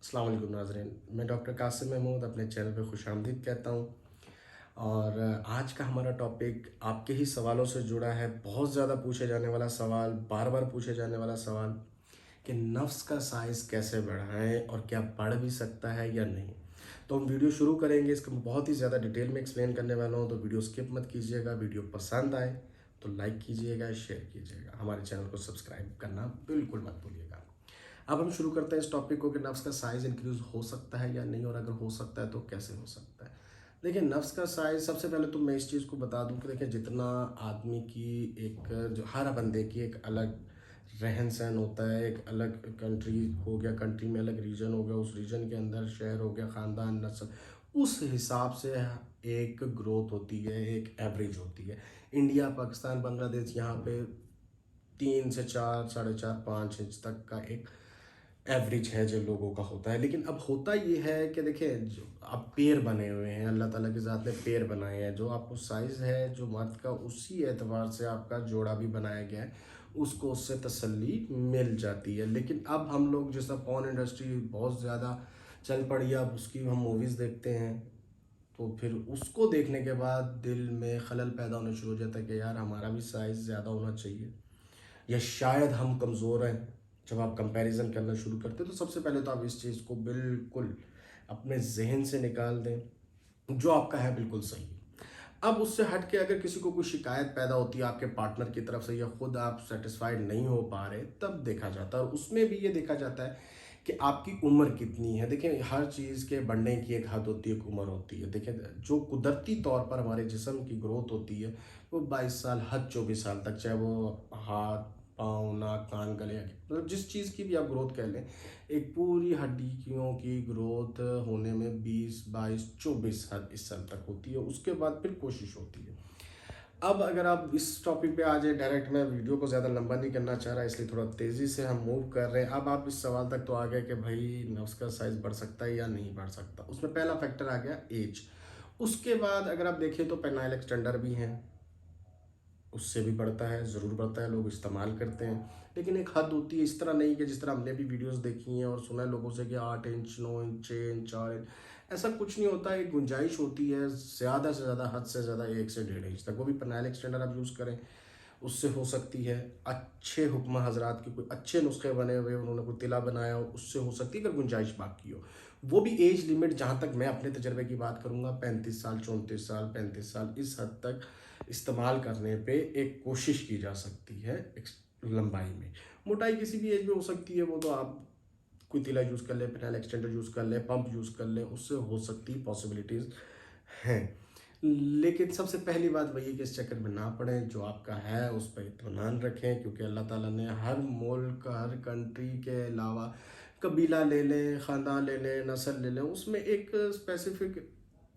अस्सलाम वालेकुम नाज़रीन। मैं डॉक्टर कासिम महमूद अपने चैनल पे खुशामदीद कहता हूँ। और आज का हमारा टॉपिक आपके ही सवालों से जुड़ा है। बहुत ज़्यादा पूछे जाने वाला सवाल, बार बार पूछे जाने वाला सवाल कि नफ्स का साइज़ कैसे बढ़ाएं और क्या बढ़ भी सकता है या नहीं। तो हम वीडियो शुरू करेंगे, इसको बहुत ही ज़्यादा डिटेल में एक्सप्लेन करने वाला हूँ, तो वीडियो स्किप मत कीजिएगा। वीडियो पसंद आए तो लाइक कीजिएगा, शेयर कीजिएगा, हमारे चैनल को सब्सक्राइब करना बिल्कुल मत भूलिएगा। अब हम शुरू करते हैं इस टॉपिक को कि नफ्स का साइज़ इंक्रीज हो सकता है या नहीं, और अगर हो सकता है तो कैसे हो सकता है। देखिए, नफ्स का साइज़, सबसे पहले तो मैं इस चीज़ को बता दूं कि देखिए, जितना आदमी की एक जो हर बंदे की एक अलग रहन सहन होता है, एक अलग कंट्री हो गया, कंट्री में अलग रीजन हो गया, उस रीजन के अंदर शहर हो गया, ख़ानदान, नस्ल, उस हिसाब से एक ग्रोथ होती है, एक एवरेज होती है। इंडिया, पाकिस्तान, बांग्लादेश, यहाँ पे 3 से 4, 4.5, 5 इंच तक का एक एवरेज है जो लोगों का होता है। लेकिन अब होता ये है कि देखिए, जो अब पैर बने हुए हैं, अल्लाह ताला की ज़ात ने पैर बनाए हैं, जो आपको साइज़ है जो मर्द का, उसी एतबार से आपका जोड़ा भी बनाया गया है, उसको उससे तसल्ली मिल जाती है। लेकिन अब हम लोग, जैसा पॉर्न इंडस्ट्री बहुत ज़्यादा चल पड़ी, अब उसकी हम मूवीज़ देखते हैं, तो फिर उसको देखने के बाद दिल में खलल पैदा होना शुरू हो जाता है कि यार, हमारा भी साइज़ ज़्यादा होना चाहिए, या शायद हम कमज़ोर हैं। जब आप कंपैरिजन करना शुरू करते हैं, तो सबसे पहले तो आप इस चीज़ को बिल्कुल अपने जहन से निकाल दें, जो आपका है बिल्कुल सही है। अब उससे हट के अगर किसी को कोई शिकायत पैदा होती है आपके पार्टनर की तरफ से, या खुद आप सेटिस्फाइड नहीं हो पा रहे, तब देखा जाता है। और उसमें भी ये देखा जाता है कि आपकी उम्र कितनी है। देखिए, हर चीज़ के बढ़ने की एक हद होती है, एक उम्र होती है। देखिए, जो कुदरती तौर पर हमारे जिस्म की ग्रोथ होती है, वो 22 साल, हद 24 साल तक, चाहे वो हाथ, पाँव, नाक, कान, गले, मतलब जिस चीज़ की भी आप ग्रोथ कह लें, एक पूरी हड्डियों की ग्रोथ होने में 20, 22, 24 हद इस साल तक होती है। उसके बाद फिर कोशिश होती है। अब अगर आप इस टॉपिक पे आ जाए डायरेक्ट, मैं वीडियो को ज़्यादा लंबा नहीं करना चाह रहा, इसलिए थोड़ा तेज़ी से हम मूव कर रहे हैं। अब आप इस सवाल तक तो आ गए कि भाई, नफ्स का साइज़ बढ़ सकता है या नहीं बढ़ सकता। उसमें पहला फैक्टर आ गया एज। उसके बाद अगर आप देखें तो पेनाइल एक्सटेंडर भी हैं, उससे भी बढ़ता है, ज़रूर बढ़ता है, लोग इस्तेमाल करते हैं। लेकिन एक हद होती है, इस तरह नहीं कि जिस तरह हमने भी वीडियोस देखी हैं और सुना है लोगों से कि 8 इंच, 9 इंच, 6 इंच, 4 इंच, ऐसा कुछ नहीं होता। एक गुंजाइश होती है, ज़्यादा से ज़्यादा, हद से ज़्यादा 1 से 1.5 इंच तक, वो भी पेनाइल एक्सटेंडर आप यूज़ करें, उससे हो सकती है। अच्छे हुक्मा हजरात के कोई अच्छे नुस्खे बने हुए, उन्होंने कोई तिला बनाया हो, उससे हो सकती है, अगर गुंजाइश बाकी हो। वो भी एज लिमिट, जहाँ तक मैं अपने तजर्बे की बात करूँगा, 35 साल, 34 साल, 35 साल, इस हद तक इस्तेमाल करने पे एक कोशिश की जा सकती है। लंबाई में मोटाई किसी भी एज में हो सकती है, वो तो आप कोई तिला यूज़ कर ले, पेनाइल एक्सटेंडर यूज़ कर ले, पंप यूज़ कर ले, उससे हो सकती पॉसिबिलिटीज़ हैं। लेकिन सबसे पहली बात वही है कि इस चक्कर में ना पड़ें, जो आपका है उस पर इत्मीनान रखें, क्योंकि अल्लाह ताला ने हर मुल्क, हर कंट्री के अलावा, कबीला ले लें, ख़ानदान ले लें, नस्ल ले लें, उसमें एक स्पेसिफिक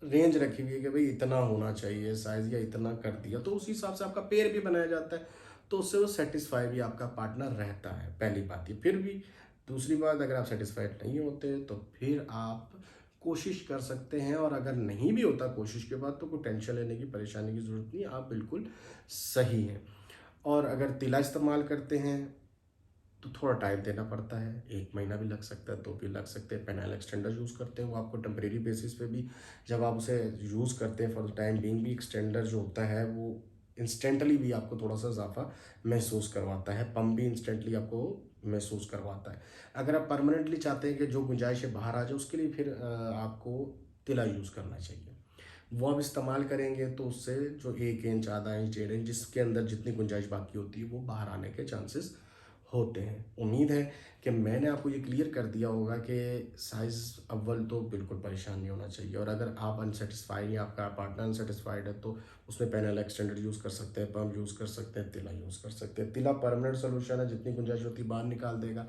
रेंज रखी हुई है कि भाई इतना होना चाहिए साइज़, या इतना कर दिया तो उसी हिसाब से आपका पेयर भी बनाया जाता है, तो उससे वो सेटिस्फाई भी आपका पार्टनर रहता है। पहली बात ये। फिर भी दूसरी बात, अगर आप सेटिस्फाइड नहीं होते तो फिर आप कोशिश कर सकते हैं, और अगर नहीं भी होता कोशिश के बाद, तो कोई टेंशन लेने की, परेशानी की ज़रूरत नहीं, आप बिल्कुल सही हैं। और अगर तिला इस्तेमाल करते हैं तो थोड़ा टाइम देना पड़ता है, 1 महीना भी लग सकता है, 2 भी लग सकते हैं। पेनाइल एक्सटेंडर यूज़ करते हैं, वो आपको टेम्परेरी बेसिस पे भी, जब आप उसे यूज़ करते हैं फॉर द टाइम बीइंग भी, एक्सटेंडर जो होता है वो इंस्टेंटली भी आपको थोड़ा सा इजाफा महसूस करवाता है, पम्प भी इंस्टेंटली आपको महसूस करवाता है। अगर आप परमानेंटली चाहते हैं कि जो गुंजाइश है बाहर आ जाए, उसके लिए फिर आपको तिला यूज़ करना चाहिए। वो आप इस्तेमाल करेंगे तो उससे जो 1 इंच, आधा इंच, 1.5 इंच, जिसके अंदर जितनी गुंजाइश बाकी होती है, वो बाहर आने के चांसेस होते हैं। उम्मीद है कि मैंने आपको ये क्लियर कर दिया होगा कि साइज़ अव्वल तो बिल्कुल परेशान नहीं होना चाहिए, और अगर आप अनसेटिस्फाइड या आपका पार्टनर अनसेटिस्फाइड है, तो उसमें पेनल एक्सटेंडर यूज़ कर सकते हैं, पम्प यूज़ कर सकते हैं, तिला यूज़ कर सकते हैं। तिला परमानेंट सोल्यूशन है, जितनी गुंजाइश होती है बाहर निकाल देगा।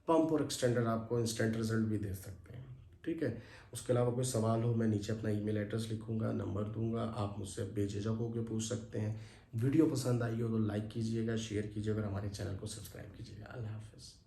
पंप और एक्सटेंडर आपको इंस्टेंट रिजल्ट भी दे सकते हैं। ठीक है। उसके अलावा कोई सवाल हो, मैं नीचे अपना ईमेल एड्रेस लिखूंगा, नंबर दूंगा, आप मुझसे बेझिझक होकर पूछ सकते हैं। वीडियो पसंद आई हो तो लाइक कीजिएगा, शेयर कीजिएगा, और हमारे चैनल को सब्सक्राइब कीजिएगा। अल्लाह हाफ़िज़।